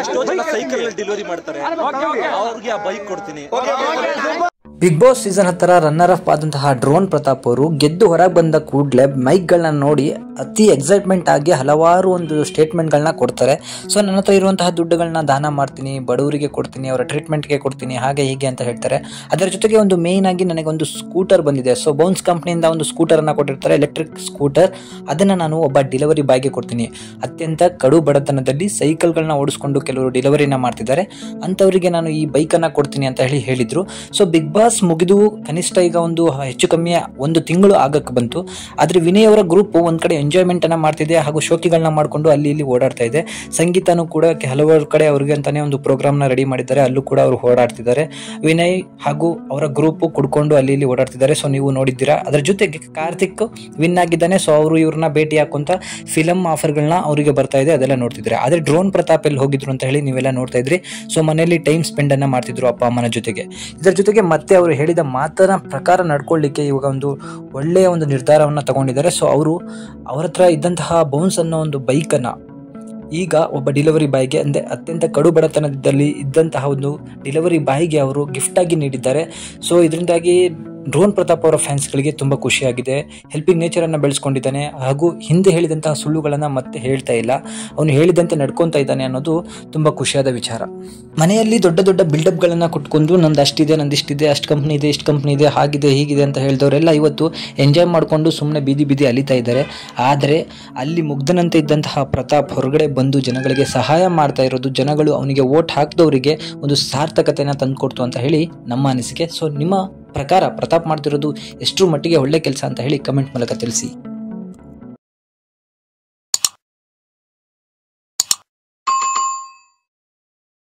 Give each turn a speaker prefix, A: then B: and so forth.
A: ಎಷ್ಟೋ ಜನ cycle delivery ಮಾಡ್ತಾರೆ, ಅವ್ರಿಗೆ ಆ ಬೈಕ್ ಕೊಡ್ತೀನಿ.
B: Bigg Boss season 10 runner up ಆದಂತಹ ಡ್ರೋನ್ ಪ್ರತಾಪ್ ಅವರು ಗೆದ್ದು ಹೊರಗೆ ಬಂದ ಕೂಡಲೇ ಮೈಕ್ಗಳನ್ನ ನೋಡಿ ಅತಿ ಎಕ್ಸೈಟ್ಮೆಂಟ್ ಆಗಿ ಹಲವಾರು ಒಂದು ಸ್ಟೇಟ್ಮೆಂಟ್ಗಳನ್ನ ಕೊಡ್ತಾರೆ. ಸೊ ನನ್ನ ಹತ್ರ ಇರುವಂತಹ ದುಡ್ಡುಗಳನ್ನ ದಾನ ಮಾಡ್ತೀನಿ, ಬಡವರಿಗೆ ಕೊಡ್ತೀನಿ, ಅವರ ಟ್ರೀಟ್ಮೆಂಟ್ಗೆ ಕೊಡ್ತೀನಿ, ಹಾಗೆ ಹೀಗೆ ಅಂತ ಹೇಳ್ತಾರೆ. ಅದರ ಜೊತೆಗೆ ಒಂದು ಮೇಯ್ನ್ ಆಗಿ ನನಗೊಂದು ಸ್ಕೂಟರ್ ಬಂದಿದೆ. ಸೊ ಬೌನ್ಸ್ ಕಂಪ್ನಿಯಿಂದ ಒಂದು ಸ್ಕೂಟರನ್ನು ಕೊಟ್ಟಿರ್ತಾರೆ, ಎಲೆಕ್ಟ್ರಿಕ್ ಸ್ಕೂಟರ್. ಅದನ್ನು ನಾನು ಒಬ್ಬ ಡೆಲಿವರಿ ಬಾಯ್ಗೆ ಕೊಡ್ತೀನಿ. ಅತ್ಯಂತ ಕಡು ಬಡತನದಲ್ಲಿ ಸೈಕಲ್ಗಳನ್ನ ಓಡಿಸ್ಕೊಂಡು ಕೆಲವರು ಡೆಲಿವರಿನ ಮಾಡ್ತಿದ್ದಾರೆ, ಅಂಥವರಿಗೆ ನಾನು ಈ ಬೈಕನ್ನು ಕೊಡ್ತೀನಿ ಅಂತ ಹೇಳಿದ್ರು. ಸೊ ಬಿಗ್ ಬಾಸ್ ಮುಗಿದು ಕನಿಷ್ಠ ಈಗ ಒಂದು ಹೆಚ್ಚು ಕಮ್ಮಿ 1 ತಿಂಗಳು ಆಗಕ್ಕೆ ಬಂತು. ಆದರೆ ವಿನಯ್ ಅವರ ಗ್ರೂಪ್ ಒಂದ್ ಕಡೆ ಎಂಜಾಯ್ಮೆಂಟ್ ಅನ್ನ ಮಾಡ್ತಿದೆ, ಹಾಗೂ ಶೋಕಿಗಳನ್ನ ಮಾಡಿಕೊಂಡು ಅಲ್ಲಿ ಇಲ್ಲಿ ಓಡಾಡ್ತಾ ಇದೆ. ಸಂಗೀತನೂ ಕೂಡ ಹಲವಾರು ಕಡೆ ಅವ್ರಿಗೆ ಅಂತಾನೆ ಒಂದು ಪ್ರೋಗ್ರಾಮ್ನ ರೆಡಿ ಮಾಡಿದ್ದಾರೆ, ಅಲ್ಲೂ ಕೂಡ ಅವರು ಓಡಾಡ್ತಿದ್ದಾರೆ. ವಿನಯ್ ಹಾಗೂ ಅವರ ಗ್ರೂಪ್ ಕುಡ್ಕೊಂಡು ಅಲ್ಲಿ ಇಲ್ಲಿ ಓಡಾಡ್ತಿದ್ದಾರೆ. ಸೊ ನೀವು ನೋಡಿದ್ದೀರಾ. ಅದರ ಜೊತೆಗೆ ಕಾರ್ತಿಕ್ ವಿನ್ ಆಗಿದ್ದಾನೆ. ಸೊ ಅವರು ಇವ್ರನ್ನ ಭೇಟಿ ಹಾಕುವಂತ ಫಿಲಮ್ ಆಫರ್ಗಳನ್ನ ಅವರಿಗೆ ಬರ್ತಾ ಇದೆ, ಅದೆಲ್ಲ ನೋಡ್ತಿದ್ದಾರೆ. ಆದರೆ ಡ್ರೋನ್ ಪ್ರತಾಪ್ ಎಲ್ಲಿ ಹೋಗಿದ್ರು ಅಂತ ಹೇಳಿ ನೀವೆಲ್ಲ ನೋಡ್ತಾ ಇದ್ರಿ. ಸೊ ಮನೆಯಲ್ಲಿ ಟೈಮ್ ಸ್ಪೆಂಡ್ ಅನ್ನ ಮಾಡ್ತಿದ್ರು ಅಪ್ಪ ಅಮ್ಮನ ಜೊತೆಗೆ. ಇದರ ಜೊತೆಗೆ ಮತ್ತೆ ಅವರು ಹೇಳಿದ ಮಾತನ ಪ್ರಕಾರ ನಡ್ಕೊಳ್ಳಿಕ್ಕೆ ಇವಾಗ ಒಂದು ಒಳ್ಳೆಯ ಒಂದು ನಿರ್ಧಾರವನ್ನು ತಗೊಂಡಿದ್ದಾರೆ. ಸೊ ಅವರು ಅವರ ಹತ್ರ ಇದ್ದಂತಹ ಬೌನ್ಸ್ ಅನ್ನೋ ಒಂದು ಬೈಕನ್ನು ಈಗ ಒಬ್ಬ ಡೆಲಿವರಿ ಬಾಯ್ಗೆ, ಅಂದರೆ ಅತ್ಯಂತ ಕಡು ಬಡತನದಲ್ಲಿ ಇದ್ದಂತಹ ಒಂದು ಡೆಲಿವರಿ ಬಾಯ್ಗೆ ಅವರು ಗಿಫ್ಟ್ ಆಗಿ ನೀಡಿದ್ದಾರೆ. ಸೊ ಇದರಿಂದಾಗಿ ಡ್ರೋನ್ ಪ್ರತಾಪ್ ಅವರ ಫ್ಯಾನ್ಸ್ಗಳಿಗೆ ತುಂಬ ಖುಷಿಯಾಗಿದೆ. ಹೆಲ್ಪಿಂಗ್ ನೇಚರನ್ನು ಬೆಳೆಸ್ಕೊಂಡಿದ್ದಾನೆ, ಹಾಗೂ ಹಿಂದೆ ಹೇಳಿದಂತಹ ಸುಳ್ಳುಗಳನ್ನು ಮತ್ತೆ ಹೇಳ್ತಾ ಇಲ್ಲ, ಅವನು ಹೇಳಿದಂತೆ ನಡ್ಕೊತಾ ಇದ್ದಾನೆ ಅನ್ನೋದು ತುಂಬ ಖುಷಿಯಾದ ವಿಚಾರ. ಮನೆಯಲ್ಲಿ ದೊಡ್ಡ ದೊಡ್ಡ ಬಿಲ್ಡಪ್ಗಳನ್ನು ಕೊಟ್ಕೊಂಡು ನಂದು ಅಷ್ಟಿದೆ, ನಂದಿಷ್ಟಿದೆ, ಅಷ್ಟು ಕಂಪ್ನಿ ಇದೆ, ಇಷ್ಟು ಕಂಪ್ನಿ ಇದೆ, ಹಾಗಿದೆ ಹೀಗಿದೆ ಅಂತ ಹೇಳಿದವರೆಲ್ಲ ಇವತ್ತು ಎಂಜಾಯ್ ಮಾಡಿಕೊಂಡು ಸುಮ್ಮನೆ ಬೀದಿ ಅಲಿತಾ ಇದ್ದಾರೆ. ಆದರೆ ಅಲ್ಲಿ ಮುಗ್ಧನಂತೆ ಇದ್ದಂತಹ ಪ್ರತಾಪ್ ಹೊರಗಡೆ ಬಂದು ಜನಗಳಿಗೆ ಸಹಾಯ ಮಾಡ್ತಾ ಇರೋದು, ಜನಗಳು ಅವನಿಗೆ ವೋಟ್ ಹಾಕಿದವರಿಗೆ ಒಂದು ಸಾರ್ಥಕತೆಯನ್ನು ತಂದುಕೊಡ್ತು ಅಂತ ಹೇಳಿ ನಮ್ಮ ಅನಿಸಿಕೆ. ಸೊ ನಿಮ್ಮ ಪ್ರಕಾರ ಪ್ರತಾಪ್ ಮಾಡ್ತಿರೋದು ಎಷ್ಟರ ಮಟ್ಟಿಗೆ ಒಳ್ಳೆ ಕೆಲಸ ಅಂತ ಹೇಳಿ ಕಮೆಂಟ್ ಮೂಲಕ ತಿಳಿಸಿ.